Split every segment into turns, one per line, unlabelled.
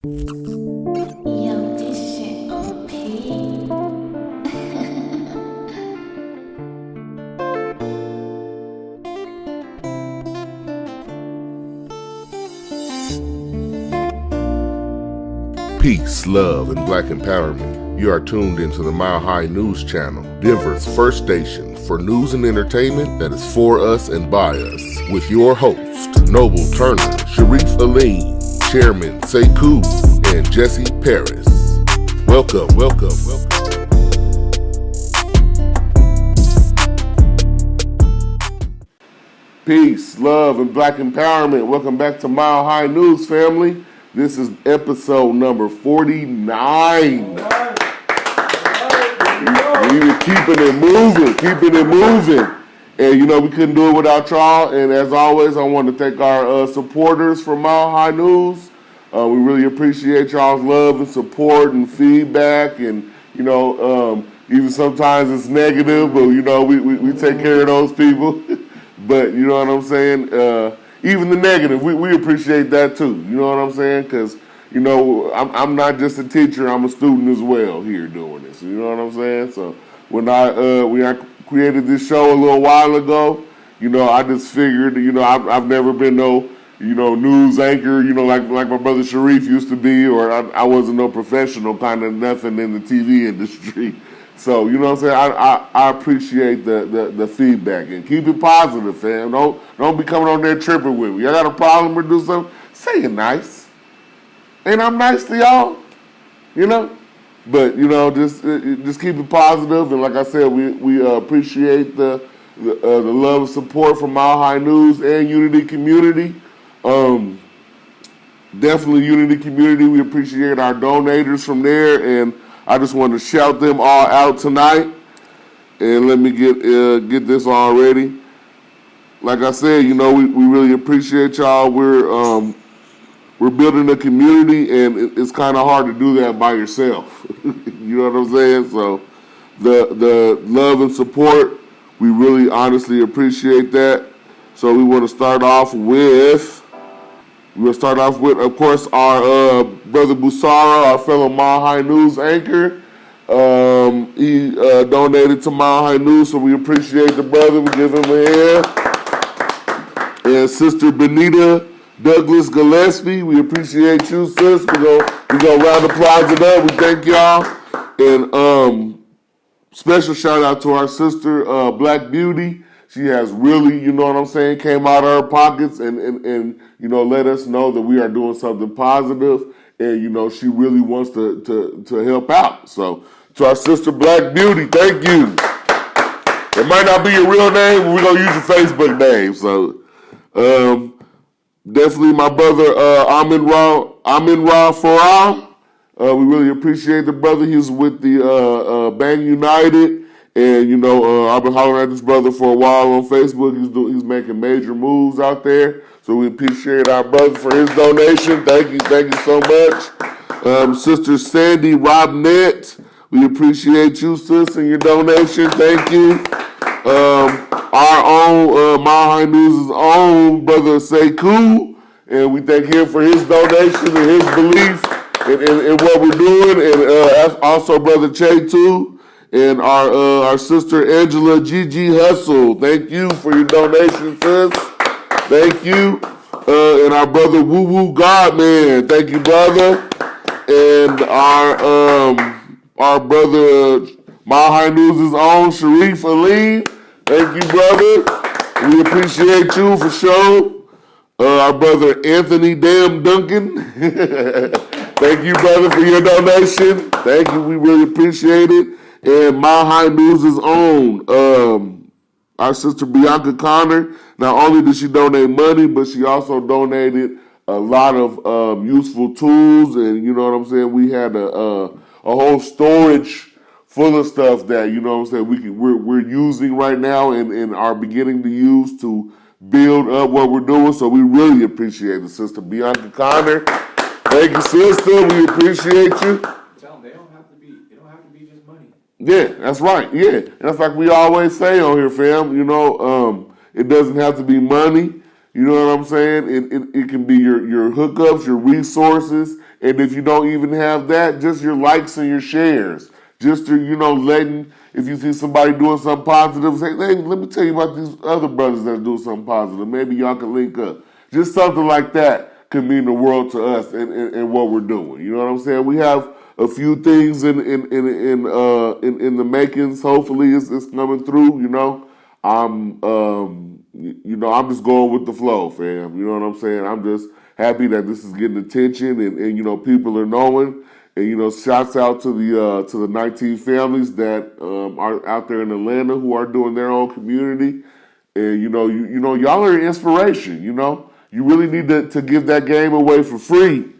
Yo, this shit OP.
Peace, love, and black empowerment. You are tuned into the Mile High News Channel, Denver's first station for news and entertainment that is for us and by us. With your host, Noble Turner, Sharif Aline, Chairman Sekou, and Jesse Paris. Welcome. Peace, love, and black empowerment. Welcome back to Mile High News, family. This is episode number 49. We were keeping it moving. And, we couldn't do it without y'all. And as always, I want to thank our supporters from Mile High News. We really appreciate y'all's love and support and feedback. And, even sometimes it's negative, but, we take care of those people. But, you know what I'm saying? Even the negative, we appreciate that too. You know what I'm saying? Because, I'm not just a teacher, I'm a student as well here doing this. You know what I'm saying? So when I created this show a little while ago, I just figured, I've never been no, news anchor, like my brother Sharif used to be, or I wasn't no professional kind of nothing in the TV industry. So, you know what I'm saying? I appreciate the feedback and keep it positive, fam. Don't be coming on there tripping with me. Y'all got a problem or do something? Say it nice. And I'm nice to y'all, But, just keep it positive. And like I said, we appreciate the love and support from Mile High News and Unity Community. Definitely Unity Community. We appreciate our donators from there, and I just want to shout them all out tonight. And let me get this all ready. Like I said, we really appreciate y'all. We're building a community, and it's kind of hard to do that by yourself. You know what I'm saying? So the love and support, we really honestly appreciate that. So we want to start off with, of course, our brother Busara, our fellow Mile High News anchor. He donated to Mile High News, so we appreciate the brother. We give him a hand. And Sister Benita Douglas Gillespie, we appreciate you, sis. We go round applause it up. We thank y'all. And special shout out to our sister Black Beauty. She has really, came out of her pockets and let us know that we are doing something positive. And, she really wants to help out. So, to our sister Black Beauty, thank you. It might not be your real name, but we're going to use your Facebook name. So, definitely my brother Amin Ra Farah. We really appreciate the brother. He's with the Bang United. And, I've been hollering at this brother for a while on Facebook. He's making major moves out there. So we appreciate our brother for his donation. Thank you so much. Sister Sandy Robnett, we appreciate you, sis, and your donation. Thank you. Our own Mile High News' own brother Sekou, and we thank him for his donation and his belief in what we're doing. And also brother Che too. And our sister Angela Gigi Hustle, thank you for your donation, sis. Thank you. And our brother Woo Woo Godman, thank you, brother. And our brother Mile High News' own Sharif Aline, thank you, brother. We appreciate you for sure. Our brother Anthony Dam Duncan, thank you, brother, for your donation. Thank you, we really appreciate it. And Mile High News' own, our sister Bianca Connor, not only did she donate money, but she also donated a lot of useful tools. And you know what I'm saying? We had a whole storage full of stuff that, we're using right now and are beginning to use to build up what we're doing. So we really appreciate it, Sister Bianca Connor. Thank you, sister. We appreciate you.
Tell them it don't have to be just money.
Yeah, that's right. Yeah, and that's like we always say on here, fam. It doesn't have to be money. You know what I'm saying? It can be your hookups, your resources, and if you don't even have that, just your likes and your shares. Just to, letting, if you see somebody doing something positive, say, hey, let me tell you about these other brothers that do something positive. Maybe y'all can link up. Just something like that can mean the world to us and what we're doing. You know what I'm saying? We have a few things in the makings. Hopefully, it's coming through. I'm just going with the flow, fam. You know what I'm saying? I'm just happy that this is getting attention and people are knowing. And shouts out to the 19 families that are out there in Atlanta who are doing their own community. And y'all are an inspiration. You really need to give that game away for free.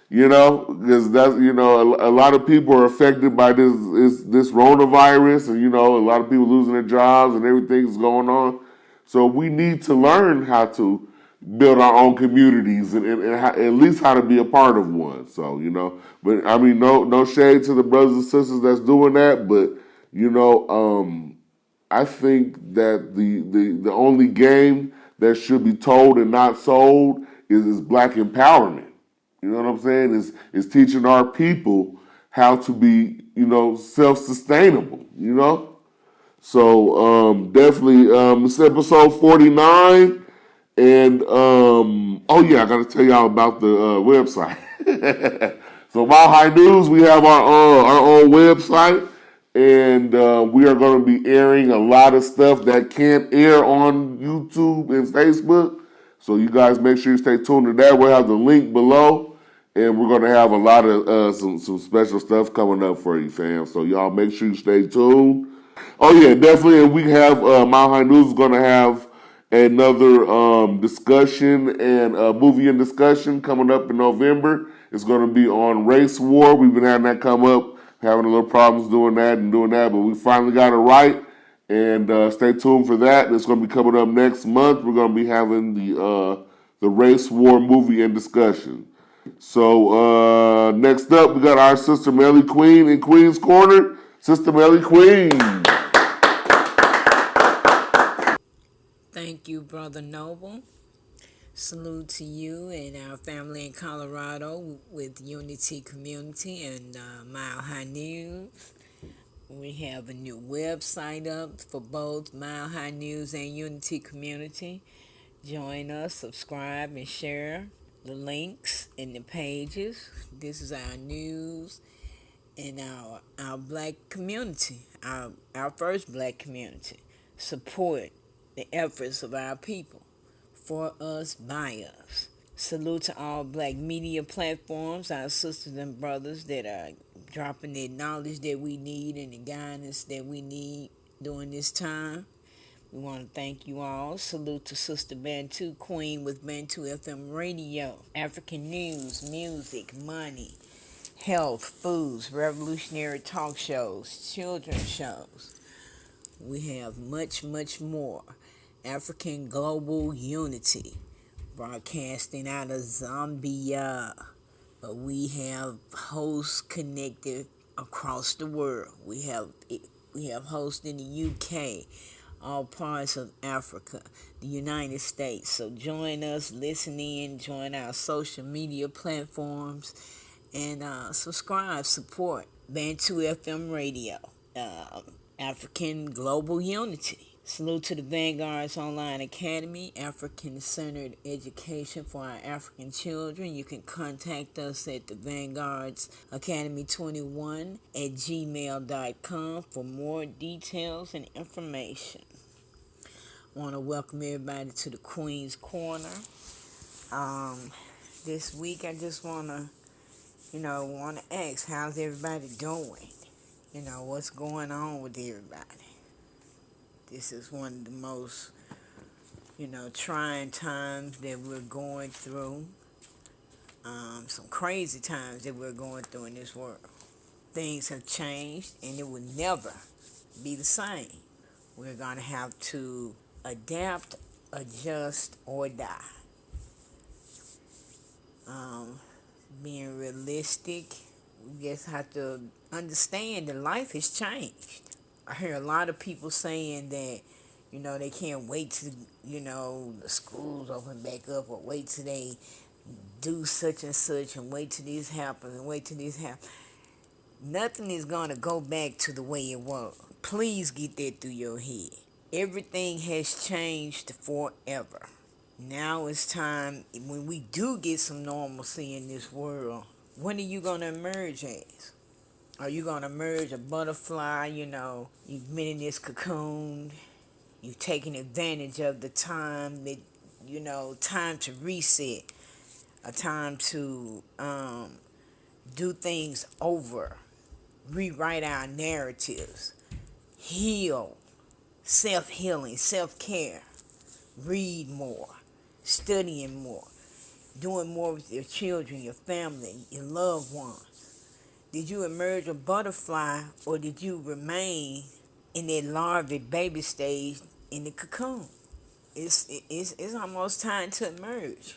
Because that's a lot of people are affected by this coronavirus, and a lot of people losing their jobs and everything's going on. So we need to learn how to build our own communities and at least how to be a part of one. So but I mean, no shade to the brothers and sisters that's doing that, but I think that the only game that should be told and not sold is black empowerment. You know what I'm saying? Is teaching our people how to be, self-sustainable, So definitely it's episode 49. And oh yeah, I gotta tell y'all about the website. So Mile High News, we have our own website, and we are going to be airing a lot of stuff that can't air on YouTube and Facebook. So you guys make sure you stay tuned to that. We'll have the link below, and we're going to have a lot of some special stuff coming up for you, fam. So y'all make sure you stay tuned. Oh yeah, definitely. And we have Mile High News is going to have another discussion and movie and discussion coming up in November. It's going to be on race war. We've been having that come up, having a little problems doing that, but we finally got it right. And stay tuned for that. It's going to be coming up next month. We're going to be having the race war movie and discussion. So next up, we got our sister Melly Queen in Queen's Corner. Sister Melly Queen.
Thank you, Brother Noble. Salute to you and our family in Colorado with Unity Community and Mile High News. We have a new website up for both Mile High News and Unity Community. Join us, subscribe, and share the links in the pages. This is our news and our black community, our first black community. Support the efforts of our people, for us, by us. Salute to all black media platforms, our sisters and brothers that are dropping the knowledge that we need and the guidance that we need during this time. We want to thank you all. Salute to Sister Bantu Queen with Bantu FM Radio. African news, music, money, health, foods, revolutionary talk shows, children's shows. We have much, much more. African Global Unity, broadcasting out of Zambia. But we have hosts connected across the world. We have hosts in the UK, all parts of Africa, the United States. So join us, listen in, join our social media platforms, and subscribe, support Bantu FM Radio, African Global Unity. Salute to the Vanguard's Online Academy, African-centered education for our African children. You can contact us at the Vanguard's Academy 21 at gmail.com for more details and information. I want to welcome everybody to the Queen's Corner. This week I just want to ask, how's everybody doing? What's going on with everybody? This is one of the most, trying times that we're going through. Some crazy times that we're going through in this world. Things have changed and it will never be the same. We're going to have to adapt, adjust, or die. Being realistic, we just have to understand that life has changed. I hear a lot of people saying that, They can't wait till, the schools open back up, or wait till they do such and such, and wait till this happens, and wait till this happens. Nothing is going to go back to the way it was. Please get that through your head. Everything has changed forever. Now it's time, when we do get some normalcy in this world, when are you going to emerge as? Are you going to emerge a butterfly? You've been in this cocoon. You've taken advantage of the time that, time to reset. A time to do things over. Rewrite our narratives. Heal. Self-healing. Self-care. Read more. Studying more. Doing more with your children, your family, your loved ones. Did you emerge a butterfly, or did you remain in that larvae baby stage in the cocoon? It's almost time to emerge.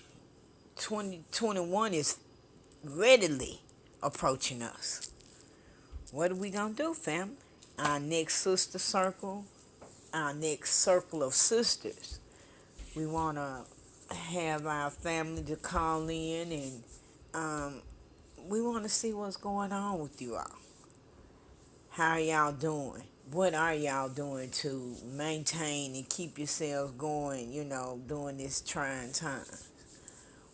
2021 is readily approaching us. What are we going to do, family? Our next sister circle, our next circle of sisters. We want to have our family to call in, and we want to see what's going on with you all. How are y'all doing? What are y'all doing to maintain and keep yourselves going, during this trying time?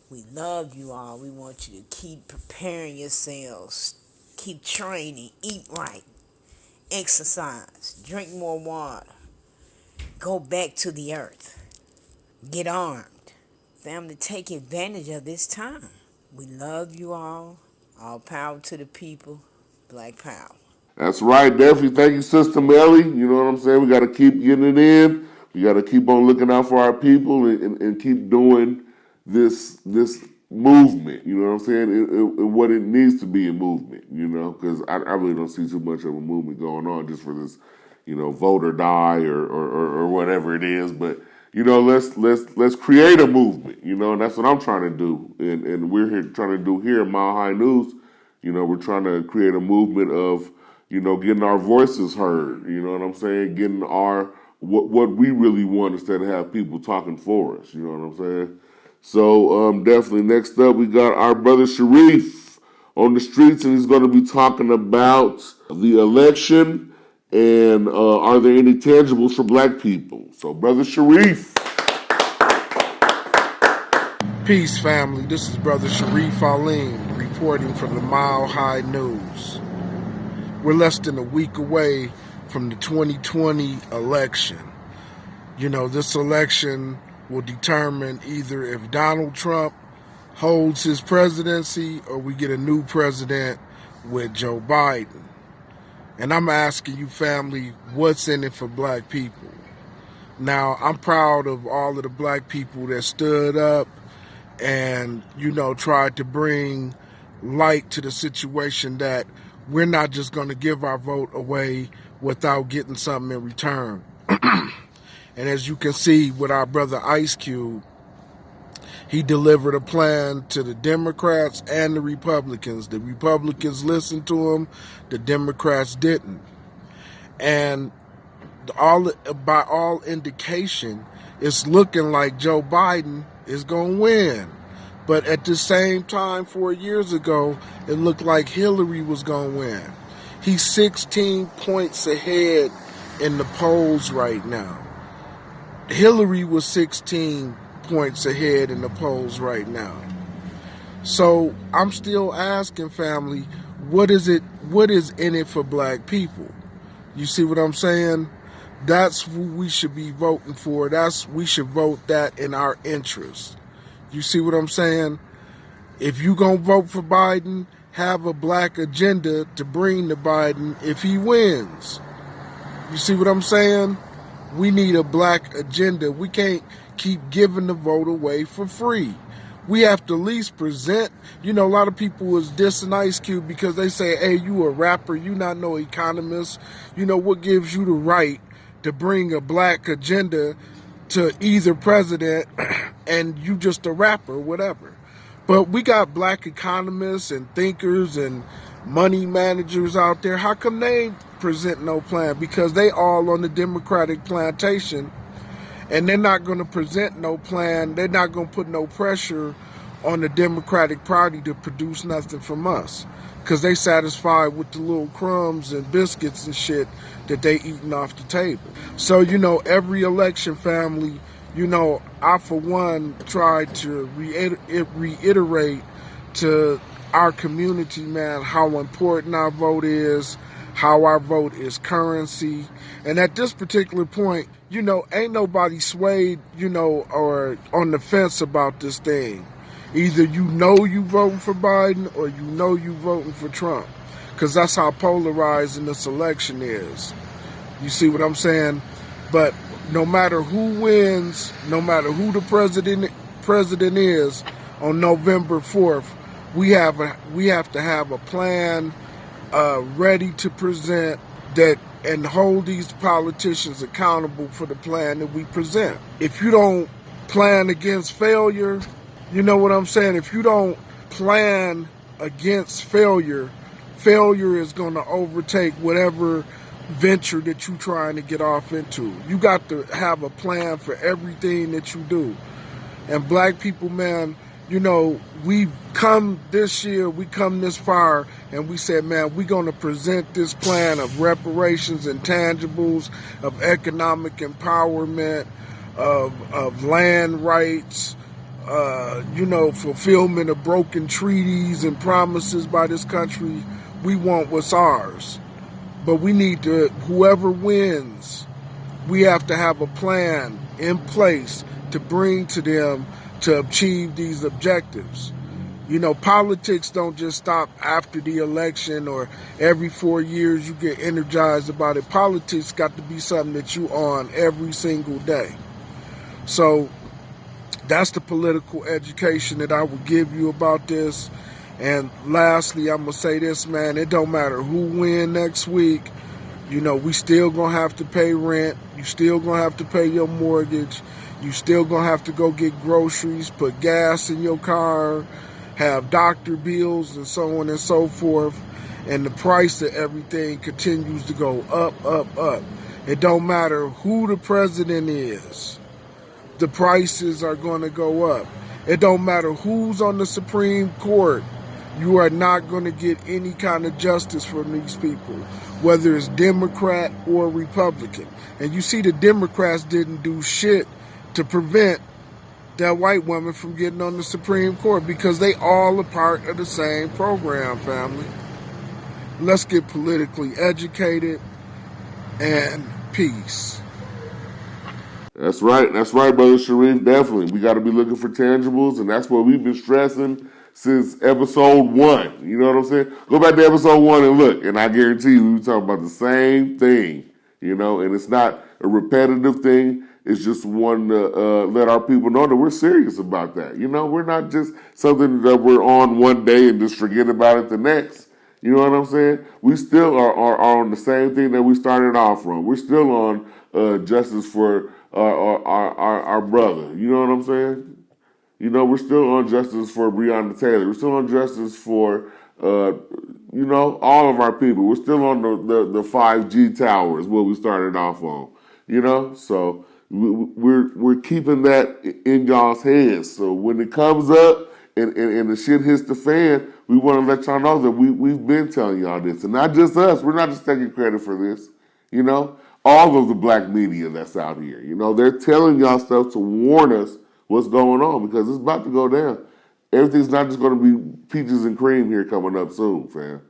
We love you all. We want you to keep preparing yourselves. Keep training. Eat right. Exercise. Drink more water. Go back to the earth. Get armed. Family, take advantage of this time. We love you all. All power to the people. Black power.
That's right, definitely. Thank you, Sister Melly. You know what I'm saying? We got to keep getting it in. We got to keep on looking out for our people, and keep doing this movement. You know what I'm saying? What it needs to be a movement. Because I really don't see too much of a movement going on just for this, vote or die, or whatever it is. But let's create a movement. And that's what I'm trying to do, and we're here trying to do here at Mile High News. We're trying to create a movement of getting our voices heard. You know what I'm saying? Getting our what we really want, instead of have people talking for us. You know what I'm saying? So definitely, next up we got our brother Sharif on the streets, and he's going to be talking about the election and are there any tangibles for black people? So, brother Sharif.
Peace, family. This is Brother Sharif Alim reporting from the Mile High News. We're less than a week away from the 2020 election. This election will determine either if Donald Trump holds his presidency or we get a new president with Joe Biden. And I'm asking you, family, what's in it for black people? Now, I'm proud of all of the black people that stood up and, tried to bring light to the situation, that we're not just going to give our vote away without getting something in return. And as you can see with our brother Ice Cube, he delivered a plan to the Democrats and the Republicans. The Republicans listened to him, the Democrats didn't. And by all indication, it's looking like Joe Biden is going to win. But at the same time, 4 years ago, it looked like Hillary was going to win. He's 16 points ahead in the polls right now. Hillary was 16 points ahead in the polls right now. So I'm still asking, family, what is in it for black people? You see what I'm saying? That's who we should be voting for. We should vote that in our interest. You see what I'm saying? If you gonna vote for Biden, have a black agenda to bring to Biden if he wins. You see what I'm saying? We need a black agenda. We can't keep giving the vote away for free. We have to at least present. A lot of people is dissing Ice Cube because they say, hey, you a rapper, you not no economist. What gives you the right to bring a black agenda to either president and you just a rapper, whatever. But we got black economists and thinkers and money managers out there. How come they ain't present no plan? Because they all on the Democratic plantation And they're not going to present no plan. They're not going to put no pressure on the Democratic Party to produce nothing from us, because they satisfied with the little crumbs and biscuits and shit that they eating off the table. So, every election, family, I for one try to reiterate to our community, man, how important our vote is, how our vote is currency. And at this particular point, ain't nobody swayed, or on the fence about this thing. Either you voting for Biden or you voting for Trump, because that's how polarizing this election is. You see what I'm saying? But no matter who wins, no matter who the president is on November 4th, we have to have a plan ready to present that and hold these politicians accountable for the plan that we present. If you don't plan against failure, you know what I'm saying? If you don't plan against failure, failure is going to overtake whatever venture that you're trying to get off into. You got to have a plan for everything that you do. And black people, man, we've come this year, we come this far, and we said, man, we're going to present this plan of reparations and tangibles, of economic empowerment, of land rights, fulfillment of broken treaties and promises by this country. We want what's ours. But we need to, whoever wins, we have to have a plan in place to bring to them to achieve these objectives. Politics don't just stop after the election or every 4 years you get energized about it. Politics got to be something that you on every single day. So that's the political education that I would give you about this. And lastly, I'm going to say this, man, it don't matter who win next week. We still going to have to pay rent. You still going to have to pay your mortgage. You still going to have to go get groceries, put gas in your car, have doctor bills, and so on and so forth. And the price of everything continues to go up, up, up. It don't matter who the president is. The prices are going to go up. It don't matter who's on the Supreme Court. You are not going to get any kind of justice from these people, whether it's Democrat or Republican. And you see the Democrats didn't do shit to prevent that white woman from getting on the Supreme Court, because they all are part of the same program, family. Let's get politically educated, and peace.
That's right, Brother Sharif, definitely. We got to be looking for tangibles, and that's what we've been stressing since episode 1. You know what I'm saying? Go back to episode 1 and look, and I guarantee you, we were talking about the same thing, and it's not a repetitive thing. It's just one to let our people know that we're serious about that. We're not just something that we're on one day and just forget about it the next. You know what I'm saying? We still are on the same thing that we started off from. We're still on justice for our brother. You know what I'm saying? We're still on justice for Breonna Taylor. We're still on justice for, all of our people. We're still on the 5G tower is what we started off on. So we're keeping that in y'all's heads. So when it comes up and the shit hits the fan, we want to let y'all know that we've been telling y'all this. And not just us. We're not just taking credit for this. All of the black media that's out here. They're telling y'all stuff to warn us what's going on, because it's about to go down. Everything's not just going to be peaches and cream here coming up soon, fam.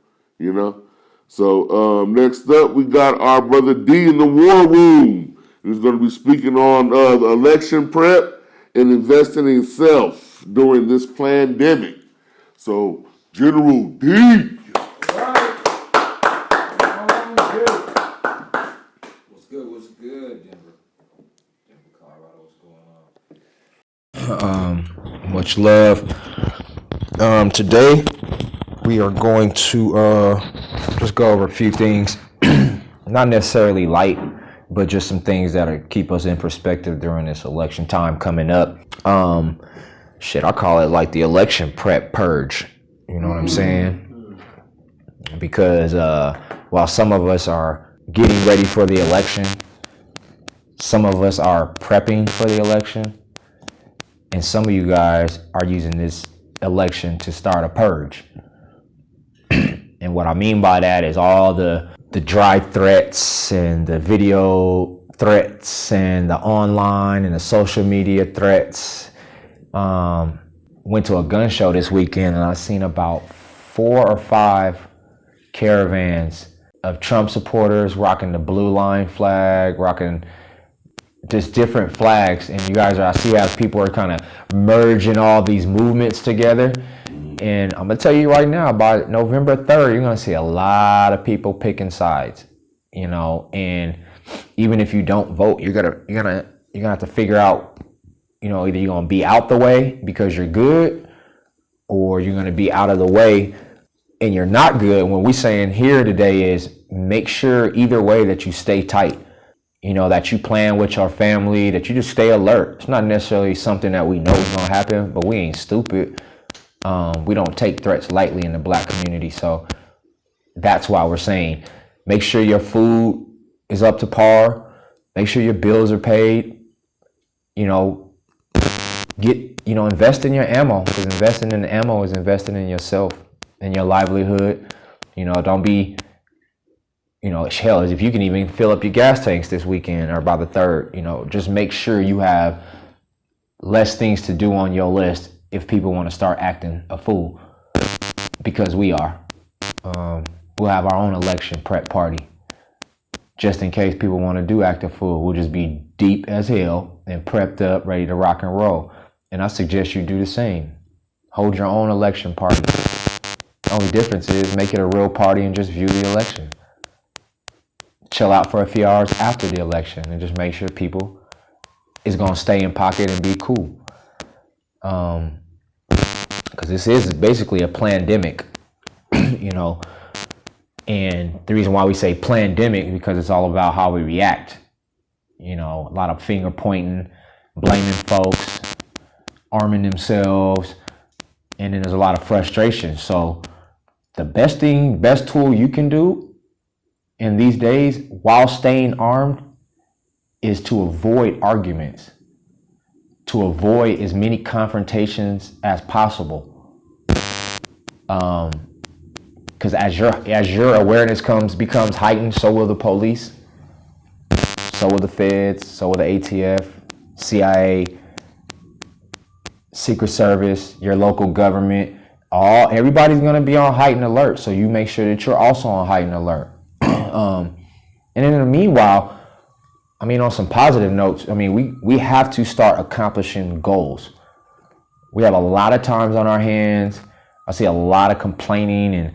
So next up, we got our brother D in the war room, who's going to be speaking on the election prep and investing in self during this pandemic. So, General D.
What's good, Denver, Colorado, what's going on?
Much love. Today we are going to just go over a few things, not necessarily light, but just some things that'll keep us in perspective during this election time coming up. I call it like the election prep purge. You know what I'm saying? Because while some of us are getting ready for the election, Some of us are prepping for the election, and some of you guys are using this election to start a purge. And what I mean by that is all the dry threats and the video threats and the online and the social media threats. Went to a gun show this weekend and I seen about 4 or 5 caravans of Trump supporters rocking the blue line flag, rocking just different flags. And you guys I see how people are kind of merging all these movements together. And I'm gonna tell you right now, by November 3rd, you're gonna see a lot of people picking sides, and even if you don't vote, you're gonna have to figure out, either you're gonna be out the way because you're good, or you're gonna be out of the way and you're not good. What we're saying here today is make sure either way that you stay tight, that you plan with your family, that you just stay alert. It's not necessarily something that we know is gonna happen, but we ain't stupid. We don't take threats lightly in the Black community. So that's why we're saying, make sure your food is up to par. Make sure your bills are paid. Invest in your ammo, because investing in the ammo is investing in yourself and your livelihood. Don't be, hell, if you can even fill up your gas tanks this weekend or by the 3rd, just make sure you have less things to do on your list if people want to start acting a fool, because we are. We'll have our own election prep party just in case people want to do act a fool. We'll just be deep as hell and prepped up, ready to rock and roll. And I suggest you do the same. Hold your own election party. The only difference is make it a real party and just view the election. Chill out for a few hours after the election and just make sure people is going to stay in pocket and be cool. Because this is basically a plandemic, and the reason why we say plandemic is because it's all about how we react. A lot of finger pointing, blaming folks, arming themselves, and then there's a lot of frustration. So the best tool you can do in these days while staying armed is to avoid arguments, to avoid as many confrontations as possible. Because as your awareness becomes heightened, so will the police, so will the feds, so will the ATF, CIA, Secret Service, your local government. Everybody's going to be on heightened alert, so you make sure that you're also on heightened alert. And then in the meanwhile, on some positive notes, we have to start accomplishing goals. We have a lot of times on our hands. I see a lot of complaining and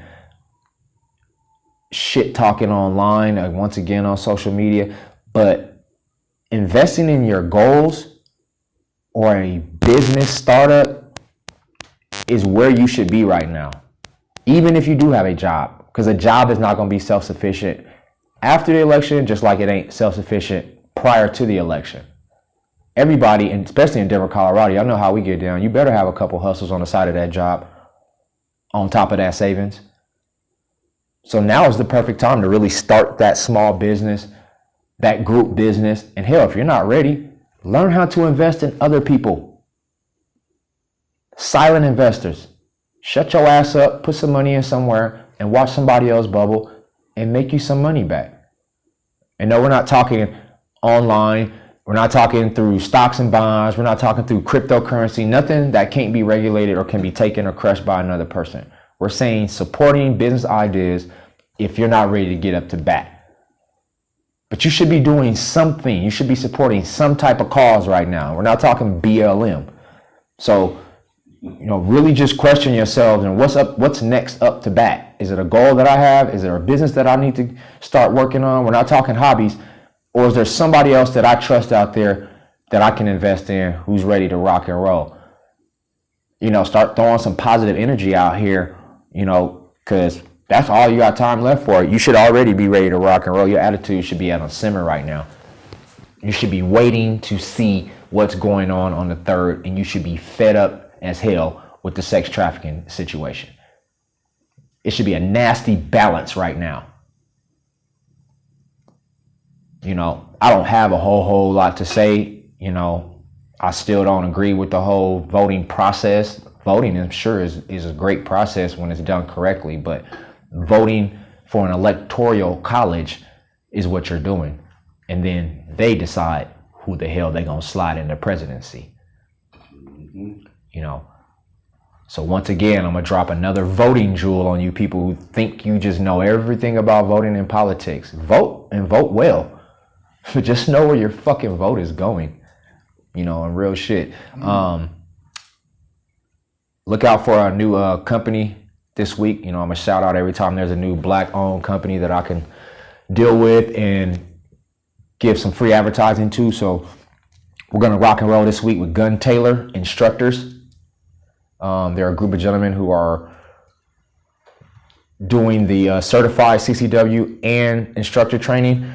shit talking online, once again on social media. But investing in your goals or a business startup is where you should be right now. Even if you do have a job, because a job is not going to be self-sufficient after the election, just like it ain't self-sufficient prior to the election. Everybody, and especially in Denver, Colorado, y'all know how we get down. You better have a couple hustles on the side of that job on top of that savings. So now is the perfect time to really start that small business, that group business. And hell, if you're not ready, learn how to invest in other people. Silent investors. Shut your ass up, put some money in somewhere, and watch somebody else bubble and make you some money back. And no, we're not talking online. We're not talking through stocks and bonds. We're not talking through cryptocurrency. Nothing that can't be regulated or can be taken or crushed by another person. We're saying supporting business ideas if you're not ready to get up to bat. But you should be doing something. You should be supporting some type of cause right now. We're not talking BLM. So, really just question yourselves and what's next up to bat? Is it a goal that I have? Is there a business that I need to start working on? We're not talking hobbies. Or is there somebody else that I trust out there that I can invest in who's ready to rock and roll? Start throwing some positive energy out here, because that's all you got time left for. You should already be ready to rock and roll. Your attitude should be at a simmer right now. You should be waiting to see what's going on the 3rd, and you should be fed up as hell with the sex trafficking situation. It should be a nasty balance right now. I don't have a whole lot to say. I still don't agree with the whole voting process. Voting, I'm sure, is a great process when it's done correctly, but voting for an electoral college is what you're doing. And then they decide who the hell they're going to slide in the presidency. So once again, I'm going to drop another voting jewel on you people who think you just know everything about voting in politics. Vote and vote well. Just know where your fucking vote is going. And real shit. Look out for our new company this week. I'm going to shout out every time there's a new black-owned company that I can deal with and give some free advertising to. So we're going to rock and roll this week with Gun Taylor Instructors. They're a group of gentlemen who are doing the certified CCW and instructor training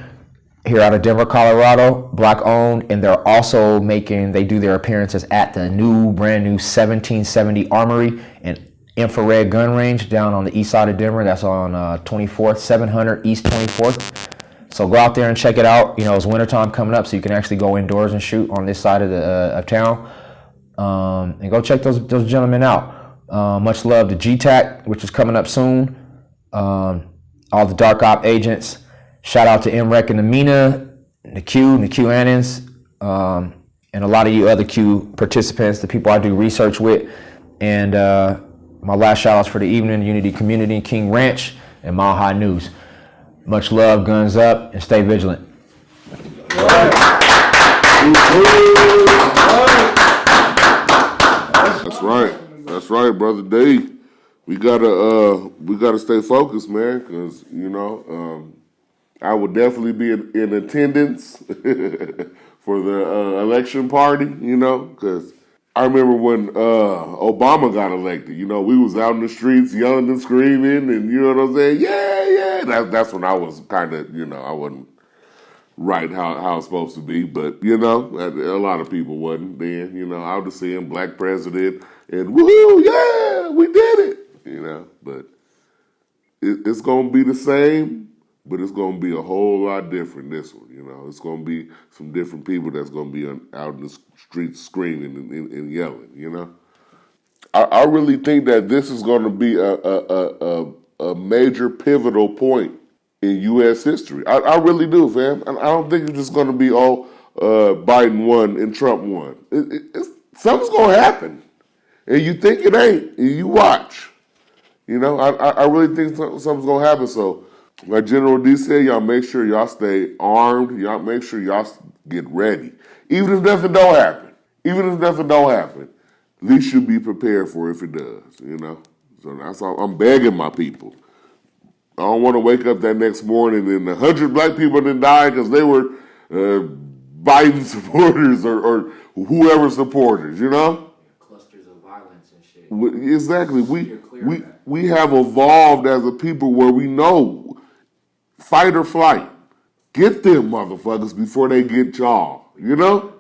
here out of Denver, Colorado, black owned, and they're also they do their appearances at the brand new 1770 Armory and infrared gun range down on the east side of Denver. That's on 24th, 700 East 24th. So go out there and check it out. It's wintertime coming up, so you can actually go indoors and shoot on this side of town. And go check those gentlemen out. Much love to GTAC, which is coming up soon. All the Dark Op agents. Shout out to MREC and Amina, the Q Annans, and a lot of you other Q participants, the people I do research with. And my last shout outs for the evening, Unity Community, King Ranch, and Mile High News. Much love, guns up, and stay vigilant.
That's right, brother Dave. We gotta stay focused, man, because I would definitely be in attendance for the election party, because I remember when Obama got elected. We was out in the streets yelling and screaming, and you know what I'm saying? Yeah. That's when I was kind of, I wasn't right how it's supposed to be, but a lot of people wasn't then. I was seeing black president and woohoo, yeah, we did it. But it's gonna be the same, but it's gonna be a whole lot different this one. It's gonna be some different people that's gonna be out in the streets screaming and yelling. I really think that this is gonna be a major pivotal point in U.S. history. I really do, fam. And I don't think it's just going to be, Biden won and Trump won. Something's going to happen. And you think it ain't, and you watch. I really think something's going to happen. So, like General D said, y'all make sure y'all stay armed. Y'all make sure y'all get ready. Even if nothing don't happen. At least you'll be prepared for it if it does, So that's all. I'm begging my people. I don't want to wake up that next morning and 100 black people didn't die because they were Biden supporters or whoever supporters,
Clusters of violence and shit.
Exactly. We have evolved as a people where we know fight or flight. Get them motherfuckers before they get y'all,
We know better.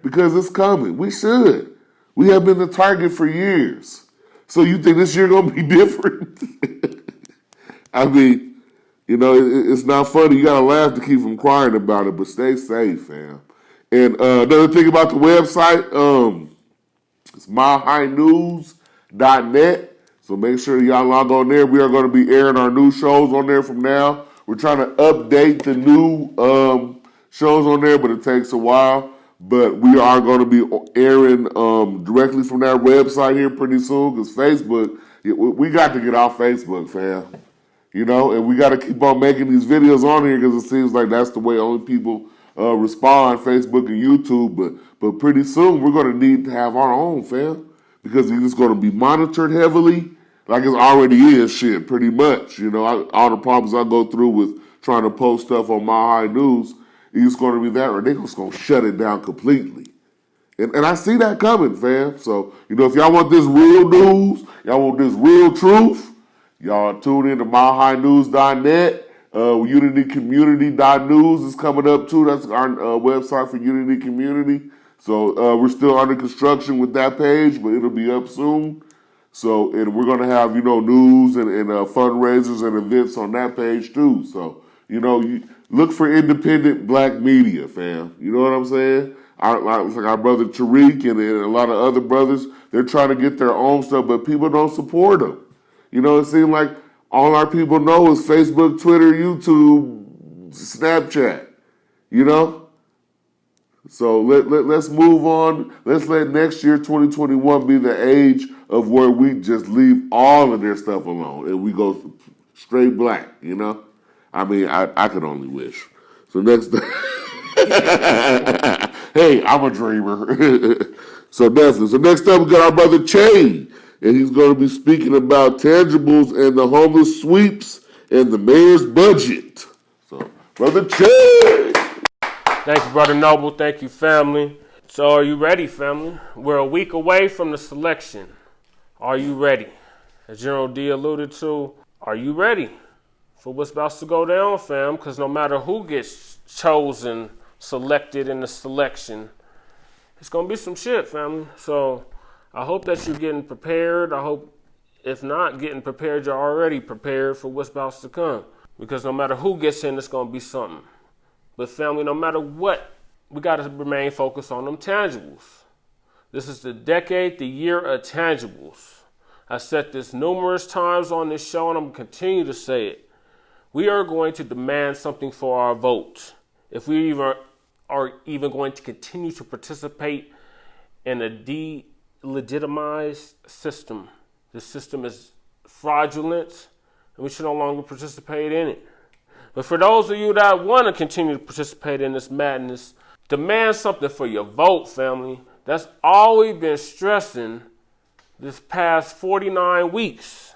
Because it's coming. We should. We have been the target for years. So you think this year gonna be different? I mean, it's not funny. You gotta laugh to keep from crying about it, but stay safe, fam. And another thing about the website, it's milehighnews.net. So make sure y'all log on there. We are going to be airing our new shows on there from now. We're trying to update the new shows on there, but it takes a while. But we are going to be airing directly from that website here pretty soon, because Facebook, we got to get off Facebook, fam. And we got to keep on making these videos on here because it seems like that's the way only people respond, Facebook and YouTube. But pretty soon we're going to need to have our own, fam, because it's going to be monitored heavily, like it already is, shit, pretty much. All the problems I go through with trying to post stuff on My High News, it's going to be that, or they're just going to shut it down completely. And I see that coming, fam. So, if y'all want this real news, y'all want this real truth, y'all tune in to milehighnews.net. UnityCommunity.news is coming up too. That's our website for Unity Community. So we're still under construction with that page, but it'll be up soon. So, and we're going to have, news and fundraisers and events on that page too. So You know, you look for independent black media, fam. You know what I'm saying? Like our brother Tariq and a lot of other brothers, they're trying to get their own stuff, but people don't support them. You know, it seems like all our people know is Facebook, Twitter, YouTube, Snapchat. You know? So let's move on. Let's let next year, 2021, be the age of where we just leave all of their stuff alone and we go straight black, you know? I mean, I could only wish. So next, hey, I'm a dreamer. So definitely. So next up, we got our brother Che, and he's going to be speaking about tangibles and the homeless sweeps and the mayor's budget. So, brother Che.
Thank you, Brother Noble. Thank you, family. So are you ready, family? We're a week away from the selection. Are you ready? As General D alluded to, are you ready for what's about to go down, fam? Because no matter who gets chosen, selected in the selection, it's going to be some shit, family. So I hope that you're getting prepared. I hope, if not getting prepared, you're already prepared for what's about to come. Because no matter who gets in, it's going to be something. But family, no matter what, we got to remain focused on them tangibles. This is the decade, the year of tangibles. I said this numerous times on this show, and I'm going to continue to say it. We are going to demand something for our vote. If we are even going to continue to participate in a delegitimized system. The system is fraudulent, and we should no longer participate in it. But for those of you that want to continue to participate in this madness, demand something for your vote, family. That's all we've been stressing this past 49 weeks.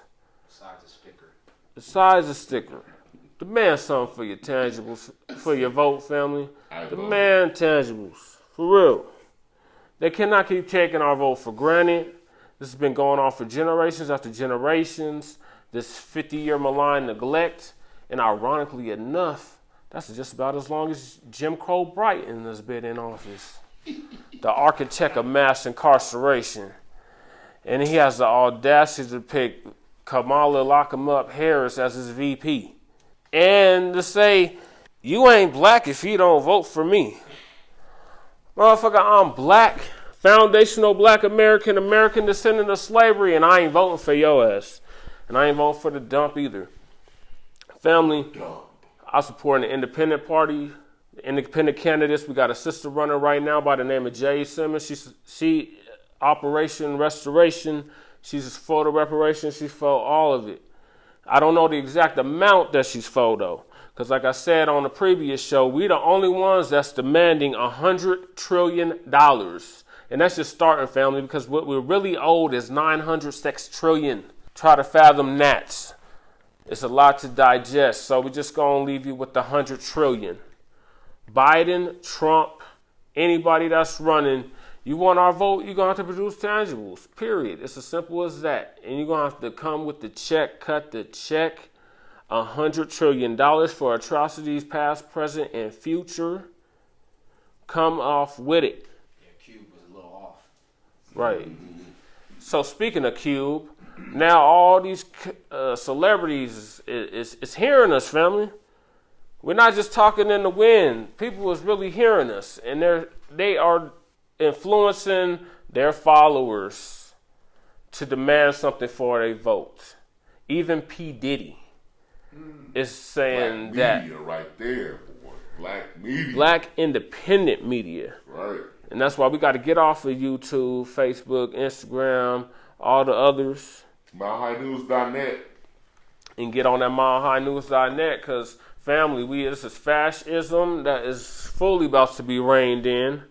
Besides a sticker. Demand something for your tangibles, for your vote, family. Demand tangibles. For real. They cannot keep taking our vote for granted. This has been going on for generations after generations. This 50-year malign neglect. And ironically enough, that's just about as long as Jim Crow Brighton has been in office. The architect of mass incarceration. And he has the audacity to pick Kamala Lock-em-up Harris as his VP. And to say, you ain't black if you don't vote for me. Motherfucker, I'm black, foundational black American descendant of slavery, and I ain't voting for your ass. And I ain't voting for the dump either. Family, I support an independent party, the independent candidates. We got a sister runner right now by the name of Jay Simmons. She Operation Restoration. She's for the reparations. She's for all of it. I don't know the exact amount that she's for, though. Because like I said on the previous show, we the only ones that's demanding $100 trillion. And that's just starting, family, because what we're really owed is $906 trillion. Try to fathom that. It's a lot to digest, so we're just going to leave you with the $100 trillion. Biden, Trump, anybody that's running, you want our vote, you're going to have to produce tangibles, period. It's as simple as that. And you're going to have to come with the check, cut the check, $100 trillion for atrocities past, present, and future. Come off with it.
Yeah, Cube was a little off.
Right. So speaking of Cube, now all these celebrities is hearing us, family. We're not just talking in the wind. People is really hearing us, and they are influencing their followers to demand something for their vote. Even P. Diddy is saying
black
that.
Media right there, boy. Black media.
Black independent media.
Right.
And that's why we got to get off of YouTube, Facebook, Instagram, all the others.
MileHighNews.net.
And get on that MileHighNews.net, because family, this is fascism that is fully about to be reined in.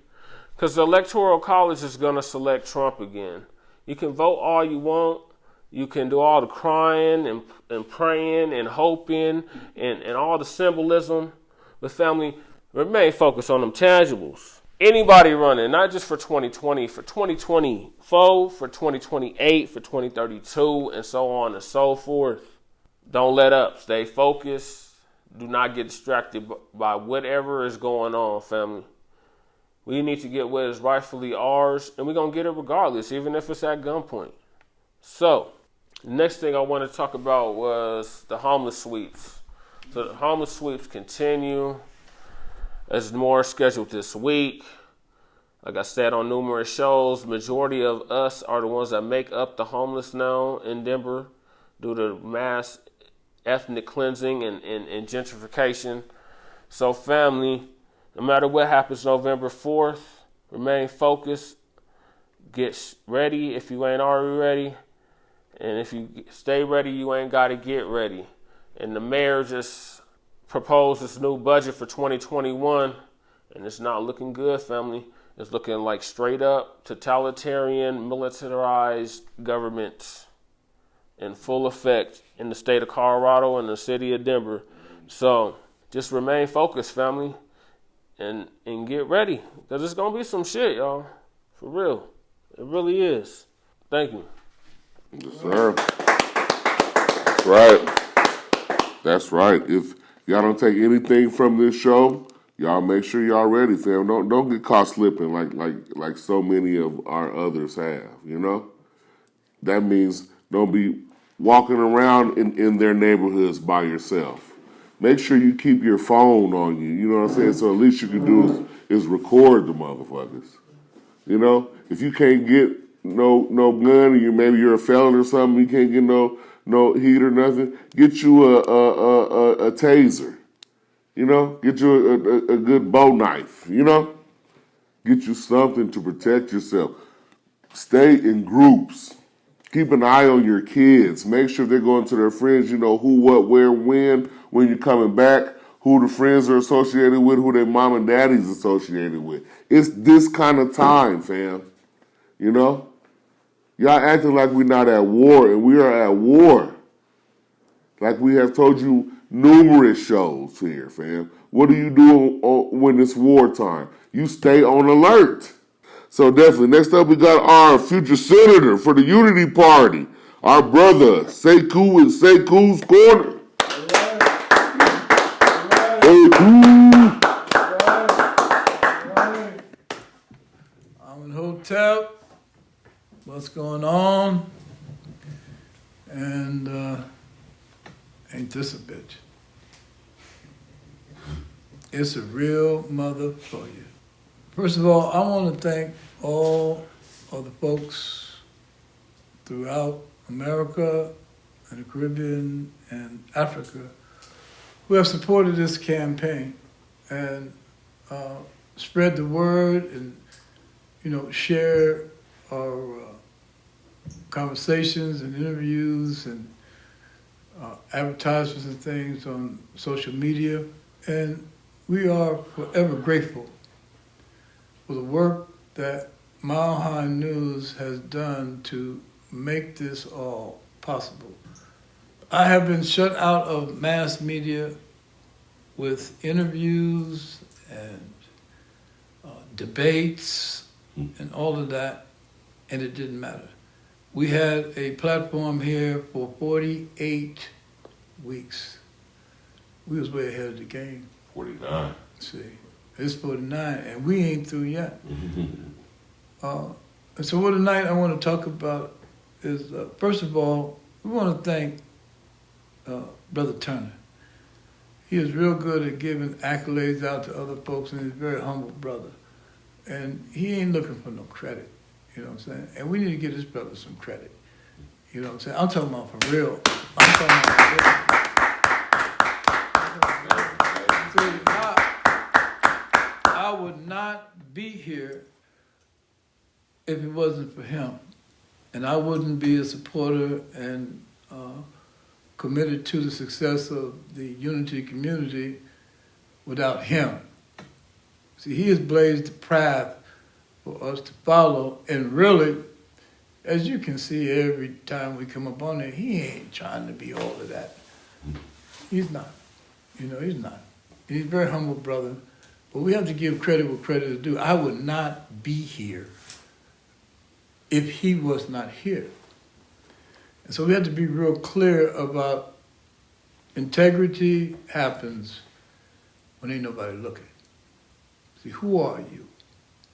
Because the Electoral College is going to select Trump again. You can vote all you want. You can do all the crying and praying and hoping and all the symbolism. But family, remain focused on them tangibles. Anybody running, not just for 2020, for 2024, for 2028, for 2032, and so on and so forth. Don't let up. Stay focused. Do not get distracted by whatever is going on, family. We need to get what is rightfully ours, and we're going to get it regardless, even if it's at gunpoint. So, the next thing I want to talk about was the homeless sweeps. So the homeless sweeps continue. There's more scheduled this week. Like I said on numerous shows, majority of us are the ones that make up the homeless now in Denver due to mass ethnic cleansing and gentrification. So family, no matter what happens November 4th, remain focused. Get ready if you ain't already ready. And if you stay ready, you ain't got to get ready. And the mayor just proposed this new budget for 2021, and it's not looking good, family. It's looking like straight up totalitarian, militarized government in full effect in the state of Colorado and the city of Denver. So just remain focused, family, and get ready, because it's going to be some shit, y'all. For real. It really is. Thank you.
Yes, sir. That's right. That's right. If y'all don't take anything from this show, y'all make sure y'all ready, fam. Don't get caught slipping like so many of our others have, you know? That means don't be walking around in their neighborhoods by yourself. Make sure you keep your phone on you, you know what I'm saying? So at least you can do is record the motherfuckers. You know? If you can't get no gun, and maybe you're a felon or something, you can't get no heat or nothing, get you a taser. You know, get you a good bow knife, you know? Get you something to protect yourself. Stay in groups. Keep an eye on your kids. Make sure they're going to their friends, you know, who, what, where, when you're coming back, who the friends are associated with, who their mom and daddy's associated with. It's this kind of time, fam. You know? Y'all acting like we're not at war, and we are at war. Like we have told you numerous shows here, fam. What do you do when it's wartime? You stay on alert. So definitely, next up we got our future senator for the Unity Party, our brother, Sekou in Sekou's Corner. Sekou.
I'm in Hotel. What's going on? And ain't this a bitch? It's a real mother for you. First of all, I want to thank all of the folks throughout America and the Caribbean and Africa who have supported this campaign and spread the word and, you know, share our conversations and interviews and advertisements and things on social media. And we are forever grateful for the work that Mile High News has done to make this all possible. I have been shut out of mass media with interviews and debates and all of that, and it didn't matter. We had a platform here for 48 weeks. We was way ahead of the game.
49.
See, it's 49, and we ain't through yet. And so what tonight I want to talk about is, first of all, we want to thank Brother Turner. He is real good at giving accolades out to other folks, and he's a very humble brother. And he ain't looking for no credit, you know what I'm saying? And we need to give this brother some credit, you know what I'm saying? I'm talking about for real. I'm talking about for real. See, I would not be here if it wasn't for him. And I wouldn't be a supporter and committed to the success of the Unity community without him. See, he has blazed the path for us to follow, and really, as you can see every time we come up on there, he ain't trying to be all of that. He's not. You know, he's not. He's a very humble brother, but we have to give credit where credit is due. I would not be here if he was not here. And so we have to be real clear about integrity happens when ain't nobody looking. See, who are you?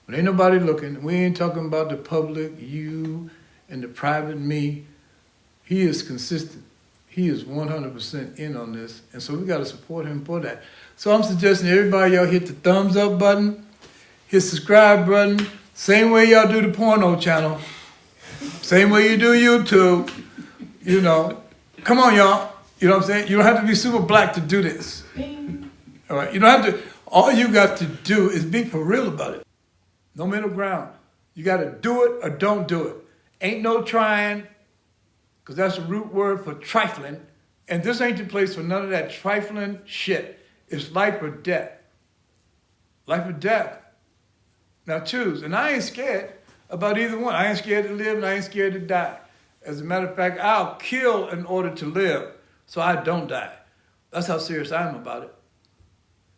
When ain't nobody looking, we ain't talking about the public, you, and the private me. He is consistent. he is 100% in on this, and so we got to support him for that. So I'm suggesting everybody, y'all hit the thumbs up button, hit subscribe button, same way y'all do the porno channel, same way you do YouTube, you know. Come on, y'all. You know what I'm saying? You don't have to be super black to do this. All right? You don't have to. All you got to do is be for real about it. No middle ground. You got to do it or don't do it. Ain't no trying, because that's the root word for trifling. And this ain't the place for none of that trifling shit. It's life or death. Life or death. Now choose. And I ain't scared about either one. I ain't scared to live and I ain't scared to die. As a matter of fact, I'll kill in order to live so I don't die. That's how serious I am about it.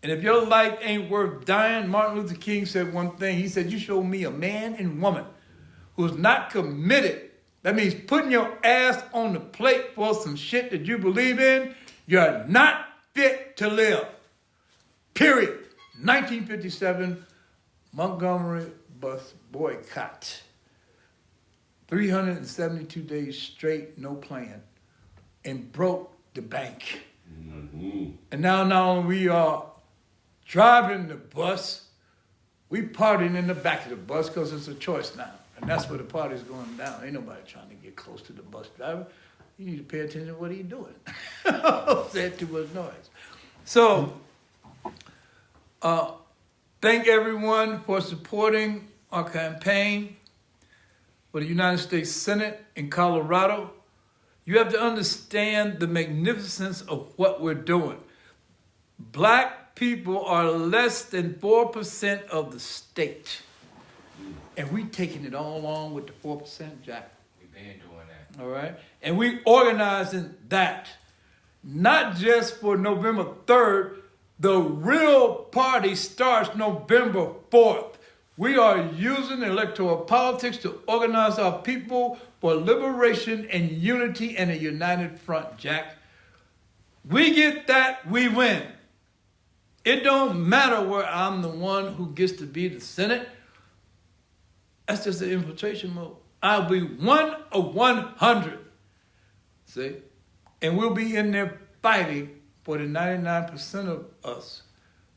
And if your life ain't worth dying, Martin Luther King said one thing. He said, you show me a man and woman who's not committed. That means putting your ass on the plate for some shit that you believe in. You're not fit to live. Period. 1957, Montgomery bus boycott. 372 days straight, no plan, and broke the bank. Mm-hmm. And now not only we are driving the bus, we partying in the back of the bus because it's a choice now. And that's where the party's going down. Ain't nobody trying to get close to the bus driver. You need to pay attention to what he's doing. Say too much noise. So, thank everyone for supporting our campaign for the United States Senate in Colorado. You have to understand the magnificence of what we're doing. Black people are less than 4% of the state. And we taking it all along with the 4%, Jack.
We've been doing that.
All right? And we organizing that. Not just for November 3rd. The real party starts November 4th. We are using electoral politics to organize our people for liberation and unity and a united front, Jack. We get that, we win. It don't matter where I'm the one who gets to be the Senate. That's just the infiltration mode. I'll be 1 of 100. See? And we'll be in there fighting for the 99% of us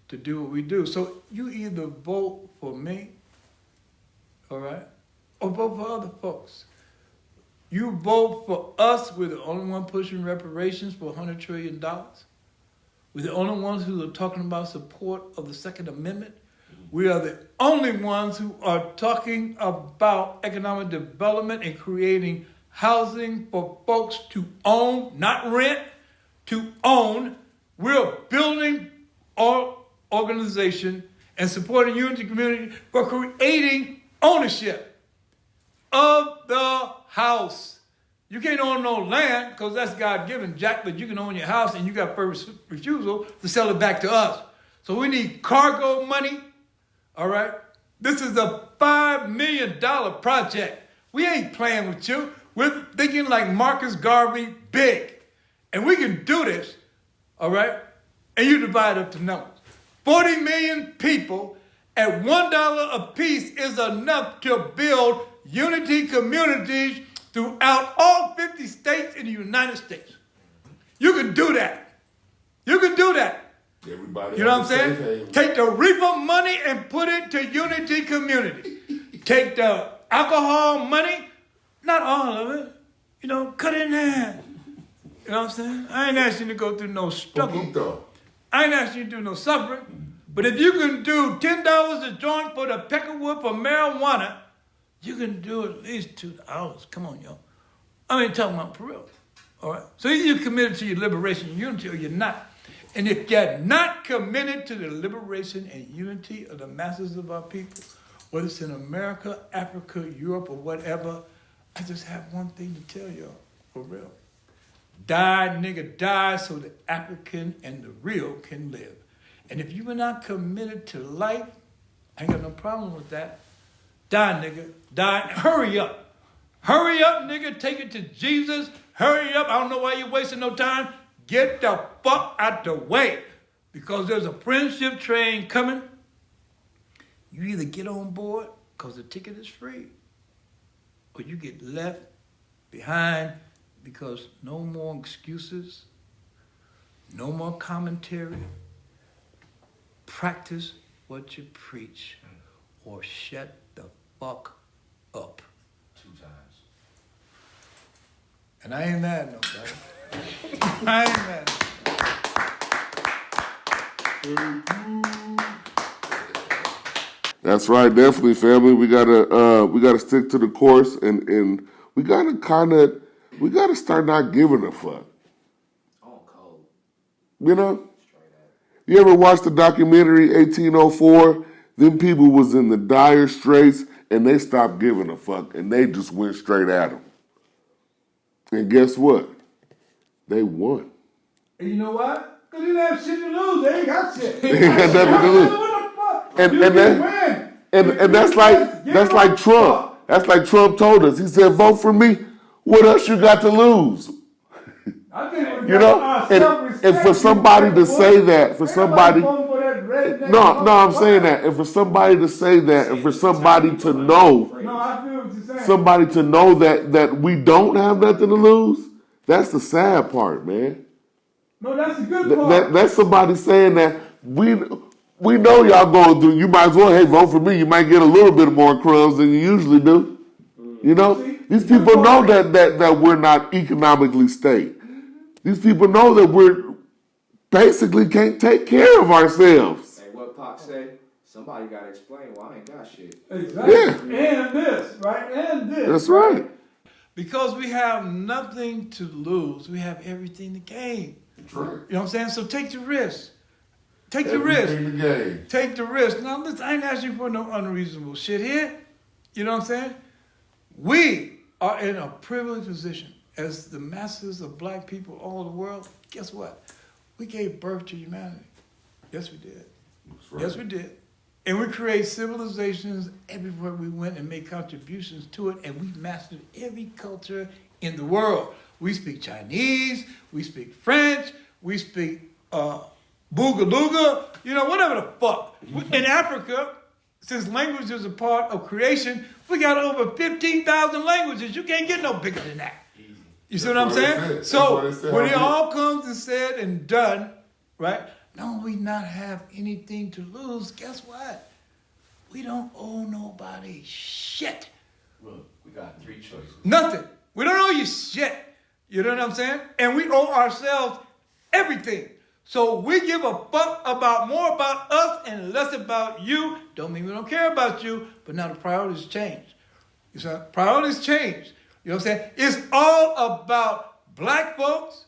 to do what we do. So you either vote for me, all right, or vote for other folks. You vote for us, we're the only one pushing reparations for $100 trillion. We're the only ones who are talking about support of the Second Amendment. We are the only ones who are talking about economic development and creating housing for folks to own, not rent, to own. We're building our organization and supporting unity community for creating ownership of the house. You can't own no land because that's God-given, Jack, but you can own your house and you got first refusal to sell it back to us. So we need cargo money, all right? This is a $5 million project. We ain't playing with you. We're thinking like Marcus Garvey big. And we can do this, all right? And you divide up the numbers. 40 million people at $1 a piece is enough to build unity communities throughout all 50 states in the United States. You can do that. You can do that.
Everybody,
you know what I'm saying? Take the reefer money and put it to unity community. Take the alcohol money, not all of it, you know, cut it in half. You know what I'm saying? I ain't asking you to go through no struggle. I ain't asking you to do no suffering. But if you can do $10 a joint for the peckerwood for marijuana, you can do at least $2. Come on, y'all. I ain't talking about for real. All right? So either you're committed to your liberation and unity or you're not. And if you're not committed to the liberation and unity of the masses of our people, whether it's in America, Africa, Europe, or whatever, I just have one thing to tell y'all, for real. Die, nigga, die so the African and the real can live. And if you are not committed to life, I ain't got no problem with that. Die, nigga, die. Hurry up. Hurry up, nigga, take it to Jesus. Hurry up. I don't know why you're wasting no time. Get the fuck out the way. Because there's a friendship train coming. You either get on board because the ticket is free, or you get left behind because no more excuses, no more commentary. Practice what you preach, or shut the fuck up.
2 times.
And I ain't mad at nobody. I ain't mad.
That's right, definitely, family. We gotta stick to the course, and we gotta start not giving a fuck.
Oh, cold.
You know,
Straight up.
you ever watch the documentary 1804? Them people was in the dire straits, and they stopped giving a fuck, and they just went straight at them. And guess what? They won.
And you know what? Because they didn't have shit to lose. They ain't got shit.
They ain't got nothing to lose.
What the fuck?
And
You
and
can
that,
win.
and that's like Trump. That's like Trump told us. He said, "Vote for me. What else you got to lose?"
I think
You know, and for somebody to say that, for somebody, no, I'm saying that, and for somebody to say that, and for somebody to know,
No, I feel what you're saying.
somebody to know that we don't have nothing to lose, that's the sad part, man.
No, that's the good part.
That's somebody saying that we know y'all going through. You might as well, hey, vote for me. You might get a little bit more crumbs than you usually do. You know, these people know that we're not economically stable. These people know that we're basically can't take care of ourselves.
Hey, what Pac said? Somebody got to explain why I ain't got shit.
Exactly.
Yeah.
And this, right? And this.
That's right.
Because we have nothing to lose, we have everything to gain.
That's right.
You know what I'm saying? So take the risk. Take the risk. Take the risk. Now, listen, I ain't asking for no unreasonable shit here. You know what I'm saying? We are in a privileged position as the masses of black people all over the world. Guess what? We gave birth to humanity. Yes, we did.
Right.
Yes, we did. And we create civilizations everywhere we went and made contributions to it, and we mastered every culture in the world. We speak Chinese, we speak French, we speak Boogalooga, you know, whatever the fuck. In Africa, since language is a part of creation, we got over 15,000 languages. You can't get no bigger than that. You see what I'm saying? So when it all comes and said and done, right? No, we not have anything to lose. Guess what? We don't owe nobody shit.
Look, we got 3 choices.
Nothing. We don't owe you shit. You know what I'm saying? And we owe ourselves everything. So we give a fuck about more about us and less about you. Don't mean we don't care about you, but now the priorities change. You see, priorities change. You know what I'm saying? It's all about black folks.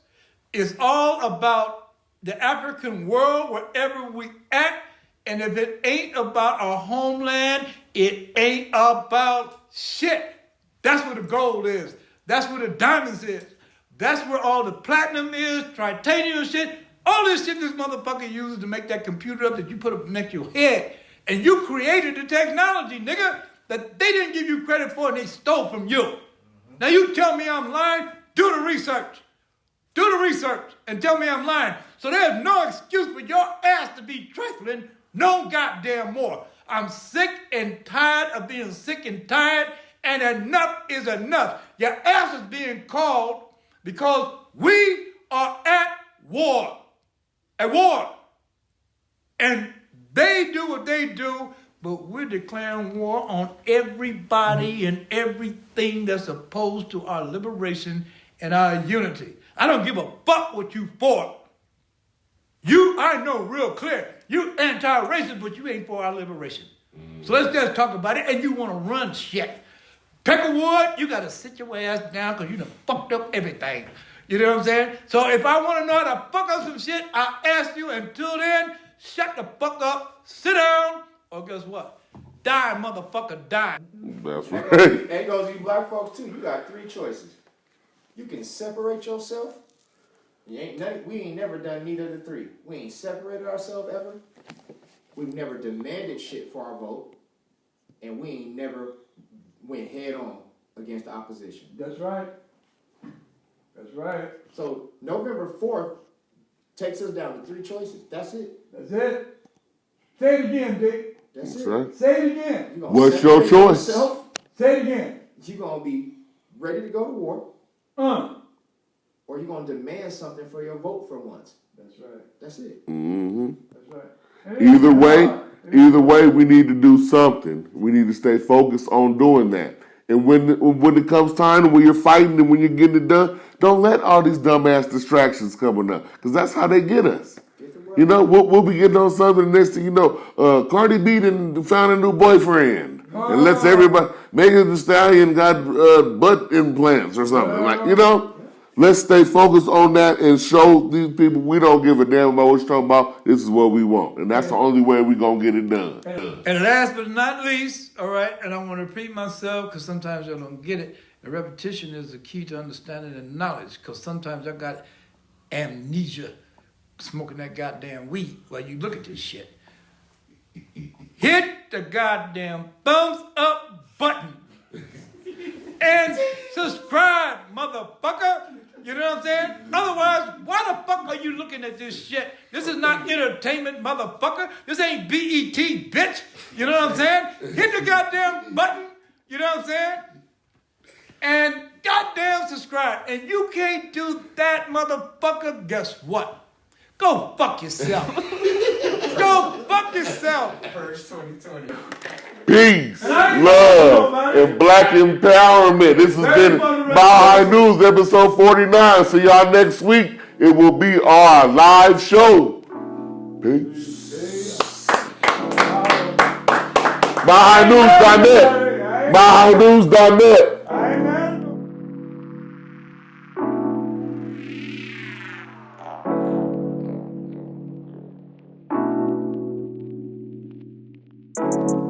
It's all about the African world, wherever we at. And if it ain't about our homeland, it ain't about shit. That's where the gold is. That's where the diamonds is. That's where all the platinum is, titanium shit. All this shit this motherfucker uses to make that computer up that you put up next to your head. And you created the technology, nigga, that they didn't give you credit for and they stole from you. Now you tell me I'm lying, do the research. Do the research and tell me I'm lying. So there's no excuse for your ass to be trifling no goddamn more. I'm sick and tired of being sick and tired, and enough is enough. Your ass is being called because we are at war. At war. And they do what they do, but we're declaring war on everybody and everything that's opposed to our liberation and our unity. I don't give a fuck what you for. You, I know real clear, you anti-racist, but you ain't for our liberation. So let's just talk about it, and you want to run shit. Peckerwood, you got to sit your ass down because you done fucked up everything. You know what I'm saying? So if I want to know how to fuck up some shit, I ask you. Until then, shut the fuck up, sit down, or guess what? Die, motherfucker, die.
That's right.
That goes to you black folks too. You got 3 choices. You can separate yourself. We ain't never done neither of the 3. We ain't separated ourselves ever. We've never demanded shit for our vote. And we ain't never went head on against the opposition.
That's right. That's right.
So November 4th takes us down to 3 choices. That's it.
That's it. Say it again, Dick.
That's
That's
it.
right.
Say it again.
You gonna
What's your
separate
choice?
yourself.
Say it again.
You're going to be ready to go to war. or you're gonna demand something for your vote for once.
That's right.
That's it.
Mm-hmm.
That's right.
Either way, we need to do something. We need to stay focused on doing that. And when it comes time, when you're fighting and when you're getting it done, don't let all these dumbass distractions coming up, because that's how they get us. You know, we'll be getting on something, the next thing you know, Cardi B found a new boyfriend. And let's everybody, Megan Thee Stallion got butt implants or something. Like, you know, let's stay focused on that and show these people we don't give a damn about what you're talking about. This is what we want. And that's the only way we're going to get it done.
And last but not least, all right, and I want to repeat myself because sometimes I don't get it. And repetition is the key to understanding and knowledge, because sometimes I got amnesia smoking that goddamn weed while you look at this shit. Hit the goddamn thumbs up button and subscribe, motherfucker. You know what I'm saying? Otherwise, why the fuck are you looking at this shit? This is not entertainment, motherfucker. This ain't BET, bitch. You know what I'm saying? Hit the goddamn button. You know what I'm saying? And goddamn subscribe. And you can't do that, motherfucker. Guess what? Go fuck yourself. Go fuck yourself.
First 2020.
Peace, love, and black empowerment. This has been Mile High News, episode 49. See y'all next week. It will be our live show. Peace. MileHighNews.net. MileHighNews.net.
Thank you.